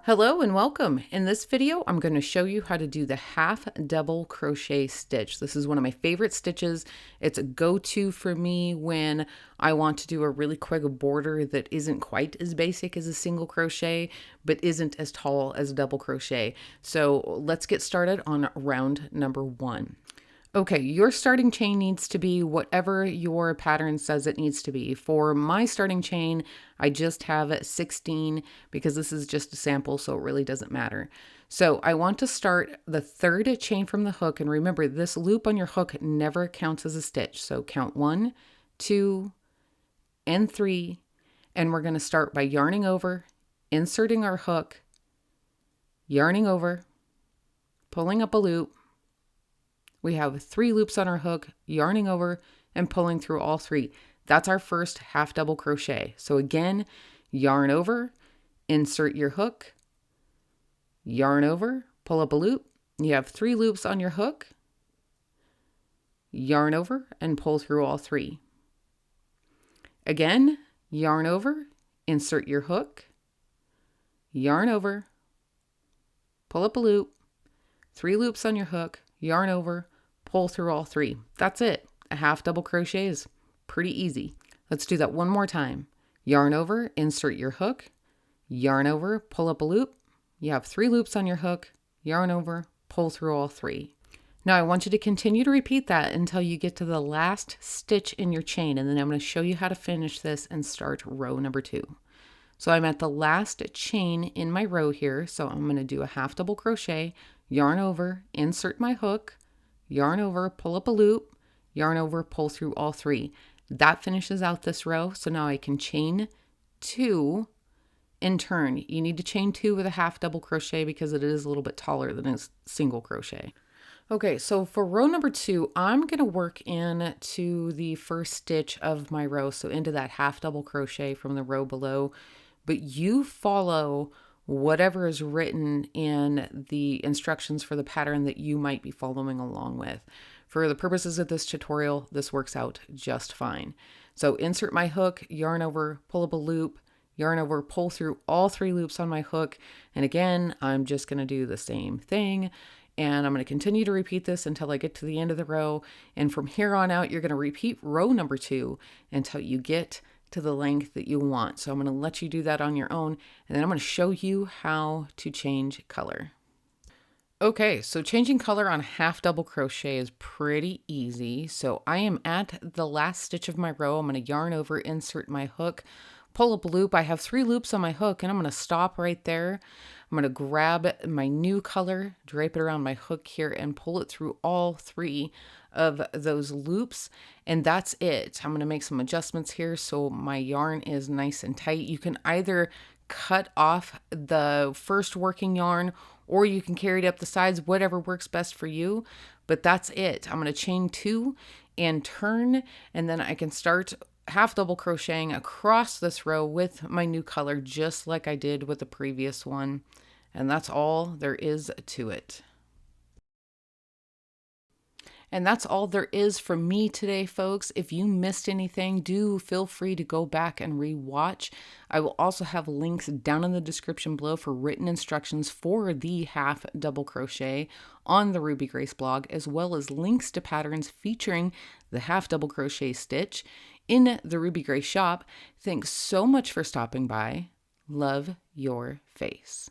Hello and welcome. In this video, I'm going to show you how to do the half double crochet stitch. This is one of my favorite stitches. It's a go-to for me when I want to do a really quick border that isn't quite as basic as a single crochet, but isn't as tall as a double crochet. So let's get started on round number 1. Okay, your starting chain needs to be whatever your pattern says it needs to be. For my starting chain, I just have 16 because this is just a sample, so it really doesn't matter. So I want to start the third chain from the hook, and remember, this loop on your hook never counts as a stitch. So count 1, 2, and 3, and we're going to start by yarning over, inserting our hook, yarning over, pulling up a loop. We have 3 loops on our hook, yarning over and pulling through all 3. That's our first half double crochet. So again, yarn over, insert your hook, yarn over, pull up a loop. You have 3 loops on your hook, yarn over and pull through all 3. Again, yarn over, insert your hook, yarn over, pull up a loop, 3 loops on your hook, yarn over, pull through all 3. That's it. A half double crochet is pretty easy. Let's do that one more time. Yarn over, insert your hook, yarn over, pull up a loop. You have 3 loops on your hook, yarn over, pull through all 3. Now I want you to continue to repeat that until you get to the last stitch in your chain, and then I'm going to show you how to finish this and start row number 2. So I'm at the last chain in my row here, so I'm going to do a half double crochet, yarn over, insert my hook, yarn over, pull up a loop, yarn over, pull through all 3. That finishes out this row. So now I can chain 2 and turn. You need to chain 2 with a half double crochet because it is a little bit taller than a single crochet. Okay, so for row number 2, I'm going to work into the first stitch of my row, so into that half double crochet from the row below, but you follow whatever is written in the instructions for the pattern that you might be following along with. For the purposes of this tutorial, this works out just fine. So insert my hook, yarn over, pull up a loop, yarn over, pull through all 3 loops on my hook. And again, I'm just going to do the same thing. And I'm going to continue to repeat this until I get to the end of the row. And from here on out, you're going to repeat row number 2 until you get to the length that you want. So I'm going to let you do that on your own, and then I'm going to show you how to change color. Okay, so changing color on half double crochet is pretty easy. So I am at the last stitch of my row. I'm going to yarn over, insert my hook, pull up a loop. I have 3 loops on my hook, and I'm going to stop right there. I'm going to grab my new color, drape it around my hook here, and pull it through all 3 of those loops, and that's it. I'm going to make some adjustments here so my yarn is nice and tight. You can either cut off the first working yarn or you can carry it up the sides, whatever works best for you, but that's it. I'm going to chain 2 and turn, and then I can start half double crocheting across this row with my new color just like I did with the previous one, and that's all there is to it. And that's all there is from me today, folks. If you missed anything, do feel free to go back and re-watch. I will also have links down in the description below for written instructions for the half double crochet on the Ruby Grace blog, as well as links to patterns featuring the half double crochet stitch in the Ruby Grace shop. Thanks so much for stopping by. Love your face.